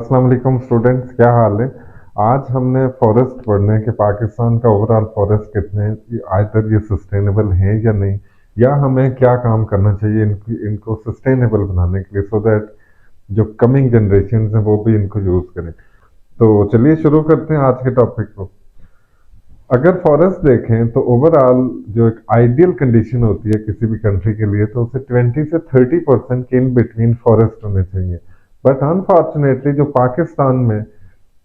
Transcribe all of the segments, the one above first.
अस्सलाम वालेकुम स्टूडेंट्स, क्या हाल है। आज हमने फॉरेस्ट पढ़ने कि पाकिस्तान का ओवरऑल फॉरेस्ट कितने आइदर ये सस्टेनेबल हैं या नहीं, या हमें क्या काम करना चाहिए इनको सस्टेनेबल बनाने के लिए, सो दैट जो कमिंग जनरेशन हैं वो भी इनको यूज करें। तो चलिए शुरू करते हैं आज के टॉपिक को। अगर फॉरेस्ट देखें तो ओवरऑल जो एक आइडियल कंडीशन होती है किसी भी कंट्री के लिए, तो उसे 20 से 30% के इन बिटवीन फॉरेस्ट होने चाहिए। बट अनफॉर्चुनेटली जो पाकिस्तान में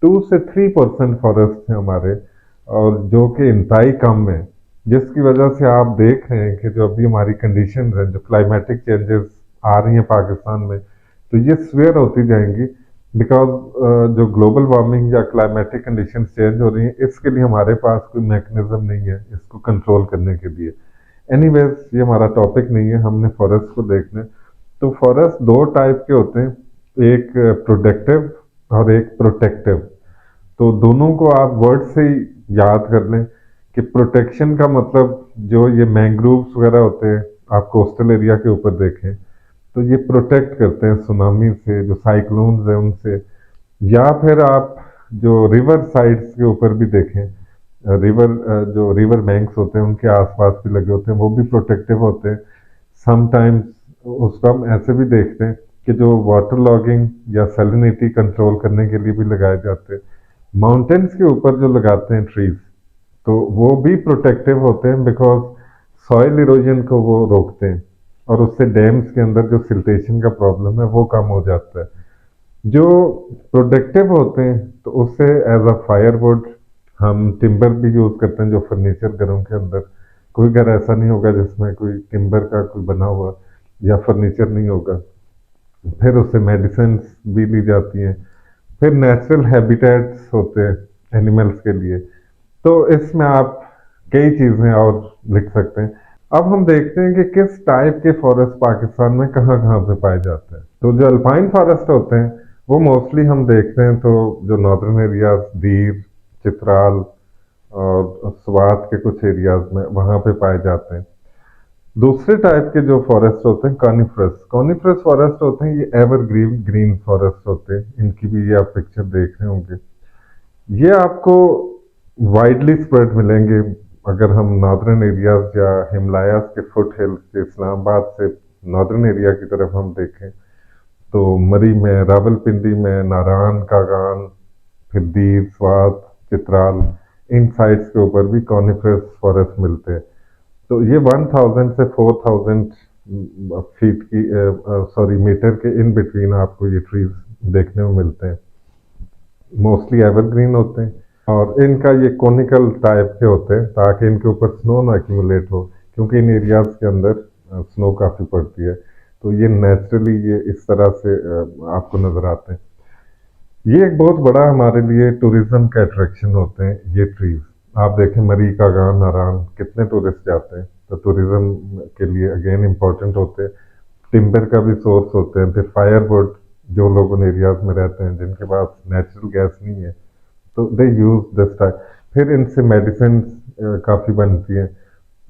2 से 3% फॉरेस्ट है हमारे, और जो कि इंतहाई कम है, जिसकी वजह से आप देख रहे हैं कि जो अभी हमारी कंडीशन है, जो क्लाइमेटिक चेंजेस आ रही हैं पाकिस्तान में, तो ये स्वेयर होती जाएंगी। बिकॉज जो ग्लोबल वार्मिंग या क्लाइमेटिक कंडीशन चेंज हो रही हैं, इसके लिए हमारे पास कोई मैकेनिज्म नहीं है इसको कंट्रोल करने के लिए। एनीवेज, ये हमारा टॉपिक नहीं है, हमने फॉरेस्ट को देखना है। तो फॉरेस्ट दो टाइप के होते हैं, एक प्रोडक्टिव और एक प्रोटेक्टिव। तो दोनों को आप वर्ड से ही याद कर लें कि प्रोटेक्शन का मतलब जो ये मैंग्रोव्स वगैरह होते हैं, आप कोस्टल एरिया के ऊपर देखें तो ये प्रोटेक्ट करते हैं सुनामी से, जो साइक्लोन्स है उनसे। या फिर आप जो रिवर साइड्स के ऊपर भी देखें, रिवर जो रिवर बैंक्स होते हैं उनके आसपास भी लगे होते हैं, वो भी प्रोटेक्टिव होते हैं। समटाइम्स उसको हम ऐसे भी देखते हैं कि जो वाटर लॉगिंग या सैलिनिटी कंट्रोल करने के लिए भी लगाए जाते हैं। माउंटेन्स के ऊपर जो लगाते हैं ट्रीज, तो वो भी प्रोटेक्टिव होते हैं, बिकॉज सॉइल इरोजन को वो रोकते हैं, और उससे डैम्स के अंदर जो सिल्टेशन का प्रॉब्लम है वो कम हो जाता है। जो प्रोडक्टिव होते हैं तो उससे एज अ फायरवुड हम टिम्बर भी यूज करते हैं, जो फर्नीचर घरों के अंदर। कोई घर ऐसा नहीं होगा जिसमें कोई टिम्बर का कोई बना हुआ या फर्नीचर नहीं होगा। फिर उससे मेडिसिन भी ली जाती हैं। फिर नेचुरल हैबिटेट्स होते हैं एनिमल्स के लिए। तो इसमें आप कई चीजें और लिख सकते हैं। अब हम देखते हैं कि किस टाइप के फॉरेस्ट पाकिस्तान में कहाँ कहाँ पे पाए जाते हैं। तो जो अल्पाइन फॉरेस्ट होते हैं वो मोस्टली हम देखते हैं तो जो नॉर्दर्न एरियाज, दीर, चित्राल और स्वात के कुछ एरियाज में वहाँ पे पाए जाते हैं। दूसरे टाइप के जो फॉरेस्ट होते हैं कॉनिफरस कॉनिफरस फॉरेस्ट होते हैं, ये एवरग्रीन ग्रीन फॉरेस्ट होते हैं। इनकी भी ये आप पिक्चर देख रहे होंगे। ये आपको वाइडली स्प्रेड मिलेंगे अगर हम नॉर्दर्न एरियाज या हिमालयाज के फुट हिल्स के इस्लामाबाद से नॉर्दर्न एरिया की तरफ हम देखें, तो मरी में, रावलपिंडी में, नारायण कागान, फिर दीर, स्वात, चित्राल, इन साइट्स के ऊपर भी कॉनिफरस फॉरेस्ट मिलते हैं। तो ये 1000 से 4000 फीट की सॉरी मीटर के इन बिटवीन आपको ये ट्रीज देखने में मिलते हैं। मोस्टली एवरग्रीन होते हैं, और इनका ये कोनिकल टाइप के होते हैं ताकि इनके ऊपर स्नो ना एक्यूमुलेट हो, क्योंकि इन एरियाज के अंदर स्नो काफ़ी पड़ती है। तो ये नेचुरली ये इस तरह से आपको नज़र आते हैं। ये एक बहुत बड़ा हमारे लिए टूरिज्म का अट्रैक्शन होते हैं ये ट्रीज। आप देखें मरी का गान, नारायण, कितने टूरिस्ट जाते हैं, तो टूरिज्म के लिए अगेन इम्पोर्टेंट होते हैं। टिम्बर का भी सोर्स होते हैं। फिर फायरवुड, जो लोग उन एरियाज में रहते हैं जिनके पास नेचुरल गैस नहीं है, तो दे यूज दिस टाइप। फिर इनसे मेडिसिन काफ़ी बनती हैं,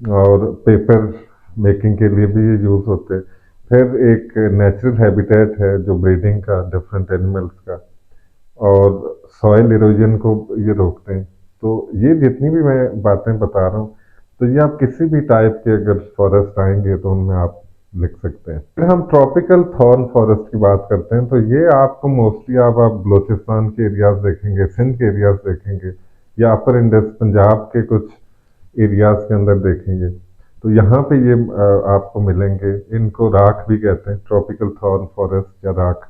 और पेपर मेकिंग के लिए भी ये यूज होते हैं। फिर एक नेचुरल हैबिटेट है जो ब्रीडिंग का डिफरेंट एनिमल्स का, और सॉइल इरोजन को ये रोकते हैं। तो ये जितनी भी मैं बातें बता रहा हूँ, तो ये आप किसी भी टाइप के अगर फॉरेस्ट आएंगे तो उनमें आप लिख सकते हैं। फिर हम ट्रॉपिकल थॉर्न फॉरेस्ट की बात करते हैं, तो ये आपको मोस्टली आप बलोचिस्तान के एरियाज देखेंगे, सिंध के एरियाज देखेंगे, या अपर इंडस पंजाब के कुछ एरियाज के अंदर देखेंगे। तो यहाँ पे ये आपको मिलेंगे। इनको राख भी कहते हैं, ट्रॉपिकल थॉर्न फॉरेस्ट या राख।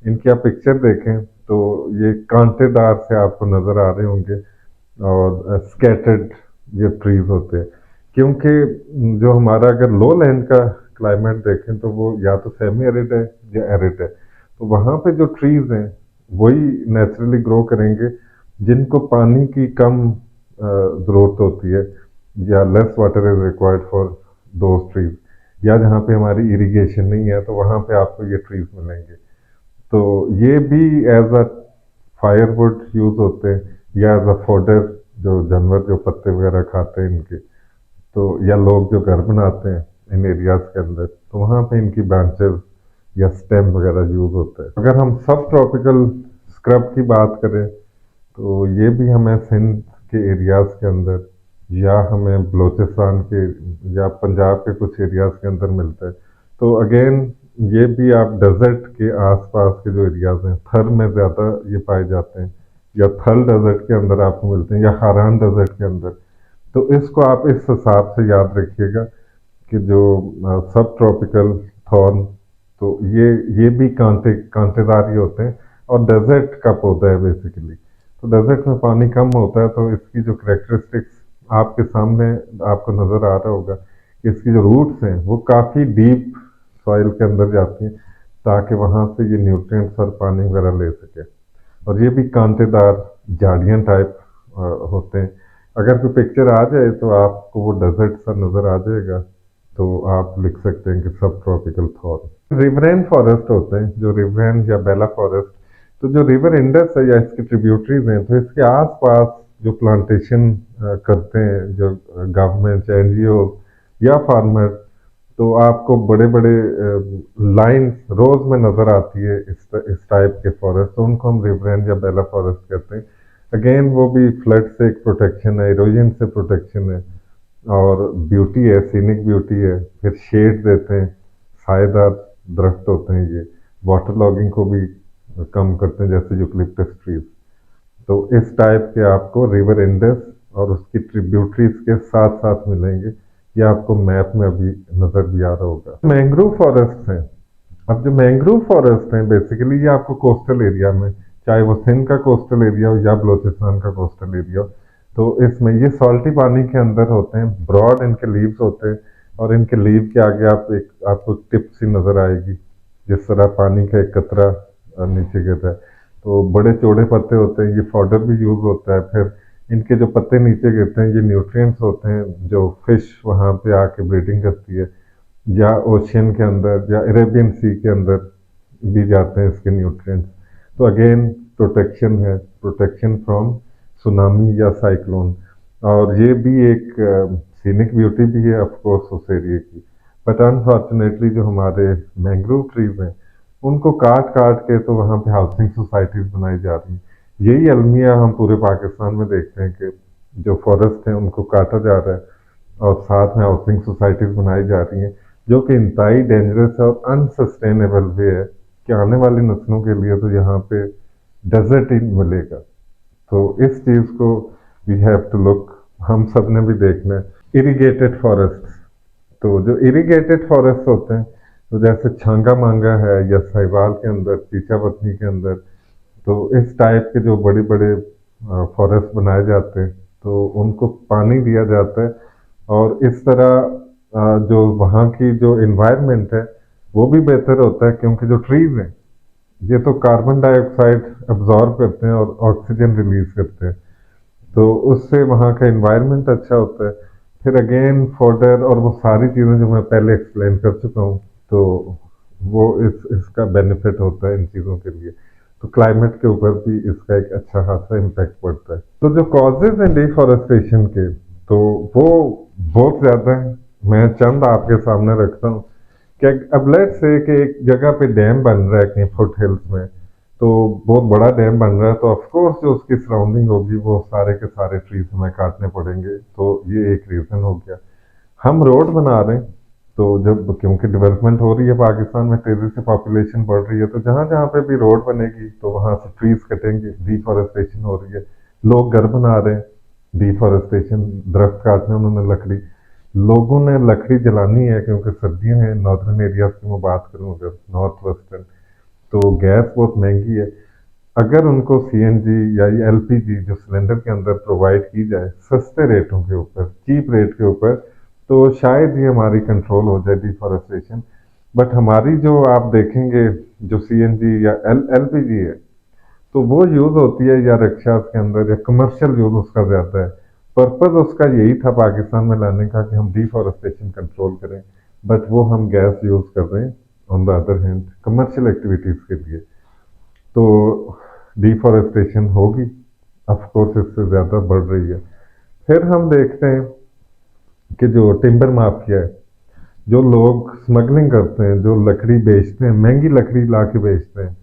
इनकी आप पिक्चर देखें तो ये कांटेदार से आपको नजर आ रहे होंगे, और स्कैटर्ड ये ट्रीज होते हैं। क्योंकि जो हमारा अगर लो लैंड का क्लाइमेट देखें तो वो या तो सेमी एरिड है या एरिड है। तो वहाँ पे जो ट्रीज हैं वही नेचुरली ग्रो करेंगे जिनको पानी की कम ज़रूरत होती है, या less water is required for those trees. या जहाँ पे हमारी इरिगेशन नहीं है तो वहाँ पे आपको ये ट्रीज मिलेंगे। तो ये भी एज अ फायरवुड यूज होते हैं, या एज अ फोडर, जो जानवर जो पत्ते वगैरह खाते हैं इनके। तो या लोग जो घर बनाते हैं इन एरियाज के अंदर, तो वहाँ पे इनकी ब्रांचेस या स्टेम वगैरह यूज होते हैं। अगर हम सब ट्रॉपिकल स्क्रब की बात करें तो ये भी हमें सिंध के एरियाज़ के अंदर या हमें बलूचिस्तान के या पंजाब के कुछ एरियाज़ के अंदर मिलता है। तो अगेन ये भी आप डेजर्ट के आसपास के जो एरियाज़ हैं थर में ज़्यादा ये पाए जाते हैं, या थल डेजर्ट के अंदर आपको मिलते हैं, या हारान डेजर्ट के अंदर। तो इसको आप इस हिसाब से याद रखिएगा कि जो सब ट्रॉपिकल थॉर्न, तो ये भी कांटेदार ही होते हैं और डेजर्ट का पौधा है बेसिकली। तो डेजर्ट में पानी कम होता है, तो इसकी जो करेक्टरिस्टिक्स आपके सामने आपको नज़र आ रहा होगा कि इसकी जो रूट्स हैं वो काफ़ी डीप सॉइल के अंदर जाती हैं ताकि वहाँ से ये न्यूट्रिएंट्स और पानी वगैरह ले सके। और ये भी कांटेदार झाड़ियाँ टाइप होते हैं। अगर कोई पिक्चर आ जाए तो आपको वो डेजर्ट सा नज़र आ जाएगा, तो आप लिख सकते हैं कि सब ट्रॉपिकल फॉरेस्ट। रिवरेन फॉरेस्ट होते हैं, जो रिवरेन या बेला फॉरेस्ट। तो जो रिवर इंडस है या इसकी ट्रिब्यूटरीज हैं, तो इसके आसपास जो प्लांटेशन करते हैं जो गवर्नमेंट एनजीओ या फार्मर, तो आपको बड़े बड़े लाइन रोज में नजर आती है इस टाइप के फॉरेस्ट, तो उनको हम रिवरेन या बेला फॉरेस्ट कहते हैं। अगेन वो भी फ्लड से एक प्रोटेक्शन है, इरोजन से प्रोटेक्शन है, और ब्यूटी है, सीनिक ब्यूटी है। फिर शेड देते हैं, सायेदार दरख्त होते हैं ये। वाटर लॉगिंग को भी कम करते हैं, जैसे यूकलिप्टस ट्रीज। तो इस टाइप के आपको रिवर इंडस और उसकी ट्रिब्यूटरीज के साथ साथ मिलेंगे। ये आपको मैप में अभी नजर भी आ रहा होगा। मैंग्रोव फॉरेस्ट हैं। अब जो मैंग्रोव फॉरेस्ट हैं बेसिकली ये आपको कोस्टल एरिया में, चाहे वो सिंध का कोस्टल एरिया हो या बलूचिस्तान का कोस्टल एरिया हो, तो इसमें ये सॉल्टी पानी के अंदर होते हैं। ब्रॉड इनके लीव्स होते हैं, और इनके लीव के आगे आपको टिप सी नजर आएगी, जिस तरह पानी का एक कतरा नीचे गिर रहा है। तो बड़े चौड़े पत्ते होते हैं, ये फॉडर भी यूज होता है। फिर इनके जो पत्ते नीचे गिरते हैं, ये न्यूट्रिएंट्स होते हैं जो फिश वहाँ पे आके ब्रीडिंग करती है, या ओशियन के अंदर या अरेबियन सी के अंदर भी जाते हैं इसके न्यूट्रिएंट्स। तो अगेन प्रोटेक्शन है, प्रोटेक्शन फ्रॉम सुनामी या साइक्लोन। और ये भी एक सीनिक ब्यूटी भी है ऑफ कोर्स उस एरिया की। बट अनफॉर्चुनेटली जो हमारे मैंग्रोव ट्रीज हैं उनको काट काट के तो वहाँ पे हाउसिंग सोसाइटीज बनाई जा रही हैं। यही अलमिया हम पूरे पाकिस्तान में देखते हैं कि जो फॉरेस्ट हैं उनको काटा जा रहा है और साथ में हाउसिंग सोसाइटीज बनाई जा रही हैं, जो कि इंतहाई डेंजरस और अनसस्टेनेबल वे है कि आने वाली नस्लों के लिए तो यहाँ पे डेजर्ट ही मिलेगा। तो इस चीज़ को वी हैव टू लुक, हम सब ने भी देखना है। इरिगेटेड फॉरेस्ट, तो जो इरिगेटेड फॉरेस्ट होते हैं, तो जैसे छांगा मांगा है या साहिवाल के अंदर, चीचावतनी के अंदर, तो इस टाइप के जो बड़े बड़े फॉरेस्ट बनाए जाते हैं, तो उनको पानी दिया जाता है। और इस तरह जो वहाँ की जो इन्वायरमेंट है वो भी बेहतर होता है, क्योंकि जो ट्रीज हैं ये तो कार्बन डाइऑक्साइड अब्जॉर्ब करते हैं और ऑक्सीजन रिलीज करते हैं, तो उससे वहाँ का इन्वायरमेंट अच्छा होता है। फिर अगेन फॉडर और वो सारी चीज़ें जो मैं पहले एक्सप्लेन कर चुका हूँ, तो वो इसका बेनिफिट होता है इन चीज़ों के लिए। तो क्लाइमेट के ऊपर भी इसका एक अच्छा खासा इम्पैक्ट पड़ता है। तो जो कॉजेज हैं डिफॉरेस्टेशन के, तो वो बहुत ज़्यादा हैं। मैं चंद आपके सामने रखता हूँ कि अब लेट से कि एक जगह पे डैम बन रहा है कहीं फुट हिल्स में, तो बहुत बड़ा डैम बन रहा है, तो ऑफ कोर्स जो उसकी सराउंडिंग होगी वो सारे के सारे ट्रीज हमें काटने पड़ेंगे। तो ये एक रीजन हो गया। हम रोड बना रहे हैं, तो जब क्योंकि डेवलपमेंट हो रही है पाकिस्तान में, तेजी से पॉपुलेशन बढ़ रही है, तो जहाँ जहाँ पे भी रोड बनेगी तो वहाँ से ट्रीज कटेंगे, डिफॉरेस्टेशन हो रही है। लोग घर बना रहे हैं, डिफॉरेस्टेशन, दरख्त काटने उन्होंने लकड़ी, लोगों ने लकड़ी जलानी है क्योंकि सर्दियां हैं। नॉर्दर्न एरियाज की मैं बात करूँ अगर, नॉर्थ वेस्टर्न, तो गैस बहुत महंगी है। अगर उनको सीएनजी या एलपीजी जो सिलेंडर के अंदर प्रोवाइड की जाए सस्ते रेटों के ऊपर, चीप रेट के ऊपर, तो शायद ये हमारी कंट्रोल हो जाए डिफॉरेस्टेशन। बट हमारी जो आप देखेंगे जो सीएनजी या एलपीजी है, तो वो यूज होती है या रिक्शा के अंदर, या कमर्शियल यूज उसका ज्यादा है। पर्पज उसका यही था पाकिस्तान में लाने का कि हम डिफॉरेस्टेशन कंट्रोल करें, बट वो हम गैस यूज कर रहे हैं on the other hand commercial activities के लिए। तो डिफॉरेस्टेशन होगी, ऑफ कोर्स इससे ज्यादा बढ़ रही है। फिर हम देखते हैं कि जो टिम्बर माफिया है, जो लोग स्मगलिंग करते हैं, जो लकड़ी बेचते हैं, महंगी लकड़ी ला के बेचते हैं,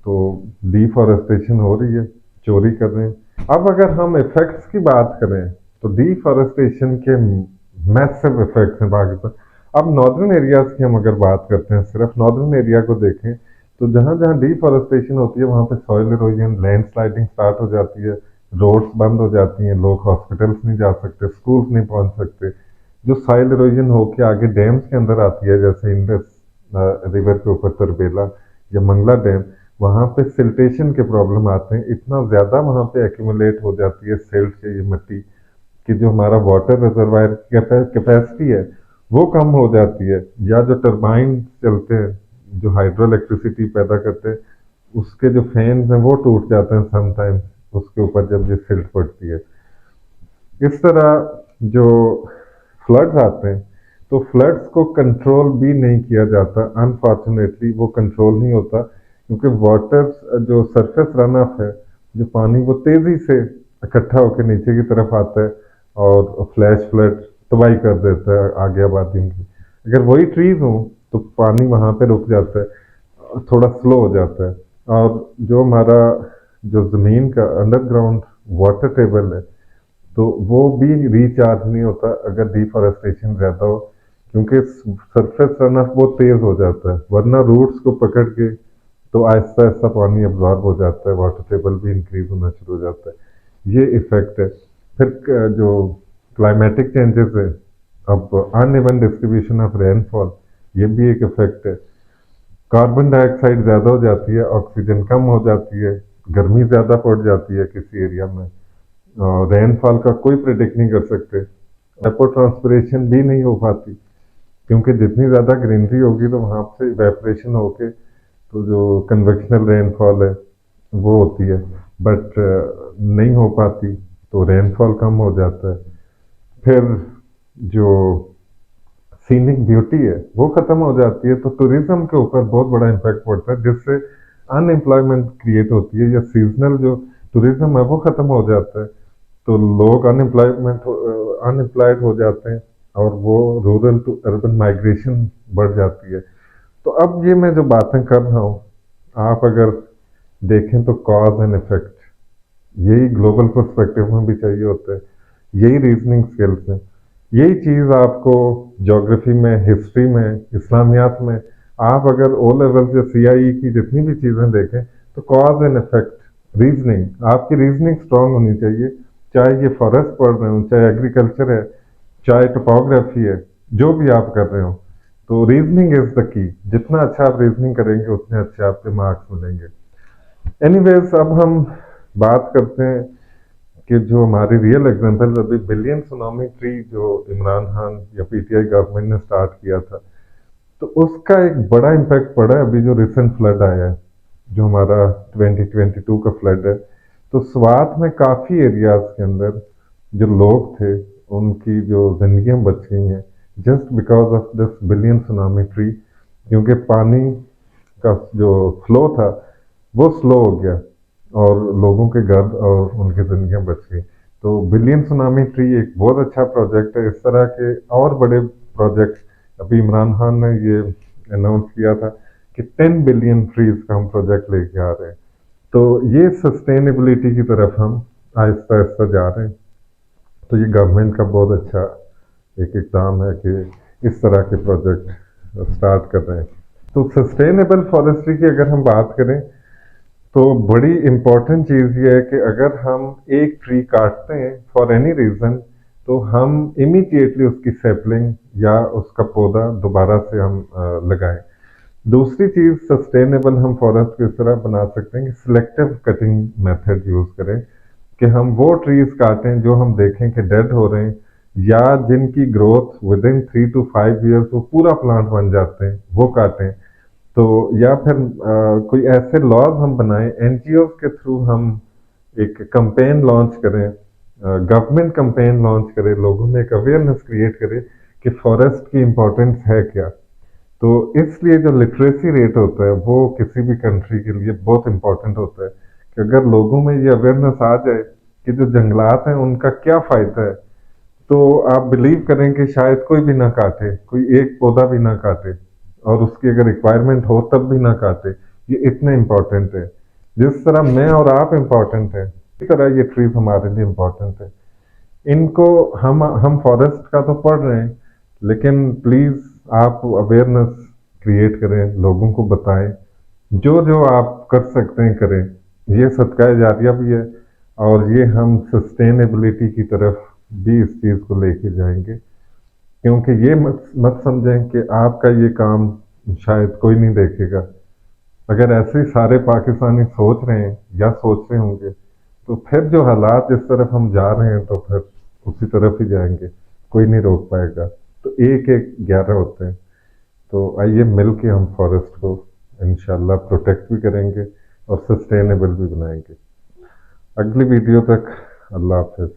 तो डिफॉरेस्टेशन हो रही है, चोरी कर रहे हैं। अब अगर हम इफेक्ट्स की बात करें तो डिफॉरेस्टेशन के मैसिव इफेक्ट्स हैं पाकिस्तान। अब नॉर्दर्न एरियाज की हम अगर बात करते हैं, सिर्फ नॉर्दर्न एरिया को देखें, तो जहाँ जहाँ डिफॉरेस्टेशन होती है वहाँ पे सॉइल इरोजन, लैंडस्लाइडिंग स्टार्ट हो जाती है, रोड्स बंद हो जाती हैं, लोग हॉस्पिटल्स नहीं जा सकते, स्कूल्स नहीं पहुंच सकते। जो सॉइल इरोजन होके आगे डैम्स के अंदर आती है, जैसे इंडस रिवर के ऊपर तरबेला या मंगला डैम, वहाँ पे सिल्टेशन के प्रॉब्लम आते हैं। इतना ज़्यादा वहाँ पे एक्यूमुलेट हो जाती है सिल्ट की ये मिट्टी कि जो हमारा वाटर रिजर्वायर कैपेसिटी है वो कम हो जाती है। या जो टरबाइन चलते हैं, जो हाइड्रो इलेक्ट्रिसिटी पैदा करते हैं, उसके जो फैंस हैं वो टूट जाते हैं समटाइम्स, उसके ऊपर जब ये सिल्ट पड़ती है। इस तरह जो फ्लड्स आते हैं, तो फ्लड्स को कंट्रोल भी नहीं किया जाता, अनफॉर्चुनेटली वो कंट्रोल नहीं होता, क्योंकि वाटर जो सरफेस रन ऑफ है, जो पानी वो तेजी से इकट्ठा होकर नीचे की तरफ आता है और फ्लैश फ्लड तबाही कर देता है आगे आबादी की। अगर वही ट्रीज हों तो पानी वहां पे रुक जाता है, थोड़ा स्लो हो जाता है। और जो हमारा जो जमीन का अंडरग्राउंड वाटर टेबल है, तो वो भी रिचार्ज नहीं होता अगर डिफॉरेस्टेशन ज्यादा हो, क्योंकि सरफेस रन ऑफ बहुत तेज हो जाता है, वरना रूट्स को पकड़ के तो आहिस्ता आहिस्ता पानी अब्जॉर्ब हो जाता है, वाटर टेबल भी इंक्रीज होना शुरू हो जाता है। ये इफेक्ट है। फिर जो क्लाइमेटिक चेंजेस है, अब अनइवन डिस्ट्रीब्यूशन ऑफ रेनफॉल, ये भी एक इफेक्ट है। कार्बन डाइऑक्साइड ज्यादा हो जाती है, ऑक्सीजन कम हो जाती है, गर्मी ज्यादा पड़ जाती है किसी एरिया में, रेनफॉल का कोई प्रिडिक्ट नहीं कर सकते, एपो ट्रांसपिरेशन भी नहीं हो पाती, क्योंकि जितनी ज़्यादा ग्रीनरी होगी तो वहाँ से इवेपोरेशन होके तो जो कन्वेक्शनल रेनफॉल है वो होती है, बट नहीं हो पाती, तो रेनफॉल कम हो जाता है। फिर जो सीनिक ब्यूटी है वो खत्म हो जाती है, तो टूरिज्म के ऊपर बहुत बड़ा इम्पैक्ट पड़ता है, जिससे अनएम्प्लॉयमेंट क्रिएट होती है, या सीजनल जो टूरिज्म है वो खत्म हो जाता है, तो लोग अनएम्प्लॉयड हो जाते हैं, और वो रूरल टू अर्बन माइग्रेशन बढ़ जाती है। तो अब ये मैं जो बातें कर रहा हूँ, आप अगर देखें तो कॉज एंड इफेक्ट, यही ग्लोबल पर्सपेक्टिव में भी चाहिए होता है, यही रीजनिंग स्किल्स हैं, यही चीज़ आपको ज्योग्राफी में, हिस्ट्री में, इस्लामियात में, आप अगर ओ लेवल या सीआईई की जितनी भी चीज़ें देखें, तो कॉज एंड इफेक्ट, रीजनिंग, आपकी रीजनिंग स्ट्रांग होनी चाहिए। चाहे ये फॉरेस्ट पढ़ रहे हो, चाहे एग्रीकल्चर है, चाहे टोपोग्राफी है, जो भी आप कर रहे हो, तो रीजनिंग इज द की। जितना अच्छा आप रीजनिंग करेंगे उतने अच्छे आपके मार्क्स मिलेंगे। एनीवेज, अब हम बात करते हैं कि जो हमारी रियल एग्जांपल, अभी बिलियन सुनामी ट्री जो इमरान खान या पीटीआई गवर्नमेंट ने स्टार्ट किया था, तो उसका एक बड़ा इम्पैक्ट पड़ा है अभी जो रिसेंट फ्लड आया है, जो हमारा 2022 का फ्लड है। तो स्वात में काफ़ी एरियाज के अंदर जो लोग थे उनकी जो जिंदगियां बच गई हैं, just because of this billion tsunami tree, क्योंकि पानी का जो फ्लो था वो स्लो हो गया और लोगों के घर और उनकी जिंदगियां बच गई। तो बिलियन सुनामी ट्री एक बहुत अच्छा प्रोजेक्ट है। इस तरह के और बड़े प्रोजेक्ट अभी इमरान खान ने ये अनाउंस किया था कि 10 बिलियन ट्रीज का हम प्रोजेक्ट लेके आ रहे हैं। तो ये सस्टेनेबिलिटी की तरफ हम आहिस्ता आहिस्ता जा रहे हैं। तो ये गवर्नमेंट का बहुत अच्छा एक इकदाम है कि इस तरह के प्रोजेक्ट स्टार्ट कर रहे हैं। तो सस्टेनेबल फॉरेस्ट्री की अगर हम बात करें, तो बड़ी इम्पोर्टेंट चीज़ ये है कि अगर हम एक ट्री काटते हैं फॉर एनी रीज़न, तो हम इमीडिएटली उसकी सैपलिंग या उसका पौधा दोबारा से हम लगाएं। दूसरी चीज़, सस्टेनेबल हम फॉरेस्ट को इस तरह बना सकते हैं कि सिलेक्टिव कटिंग मेथड यूज़ करें, कि हम वो ट्रीज काटें जो हम देखें कि डेड हो रहे हैं, या जिनकी growth with in 3 to 5 years वो पूरा प्लांट बन जाते हैं, वो काटें। तो या फिर कोई ऐसे लॉज हम बनाएं, एनजीओ के थ्रू हम एक कंपेन लॉन्च करें, गवर्नमेंट कंपेन लॉन्च करें, लोगों में एक अवेयरनेस क्रिएट करें कि फॉरेस्ट की इम्पोर्टेंस है क्या। तो इसलिए जो लिटरेसी रेट होता है वो किसी भी कंट्री के लिए बहुत इंपॉर्टेंट होता है, कि अगर लोगों में ये अवेयरनेस आ जाए कि जो जंगलात हैं उनका क्या फ़ायदा है, तो आप बिलीव करें कि शायद कोई भी ना काटे, कोई एक पौधा भी ना काटे, और उसकी अगर रिक्वायरमेंट हो तब भी ना काटे, ये इतने इम्पोर्टेंट है। जिस तरह मैं और आप इम्पोर्टेंट हैं, इस तरह ये ट्रीज हमारे लिए इम्पोर्टेंट है। इनको हम फॉरेस्ट का तो पढ़ रहे हैं, लेकिन प्लीज आप अवेयरनेस क्रिएट करें, लोगों को बताएं, जो जो आप कर सकते हैं करें। ये सदका जारिया भी है, और ये हम सस्टेनेबिलिटी की तरफ भी इस चीज़ को लेके जाएंगे। क्योंकि ये मत मत समझें कि आपका ये काम शायद कोई नहीं देखेगा। अगर ऐसे ही सारे पाकिस्तानी सोच रहे हैं या सोच रहे होंगे, तो फिर जो हालात जिस तरफ हम जा रहे हैं, तो फिर उसी तरफ ही जाएंगे, कोई नहीं रोक पाएगा। तो एक एक 11 होते हैं। तो आइए मिल के हम फॉरेस्ट को इंशाल्लाह प्रोटेक्ट भी करेंगे और सस्टेनेबल भी बनाएंगे। अगली वीडियो तक अल्लाह हाफिज।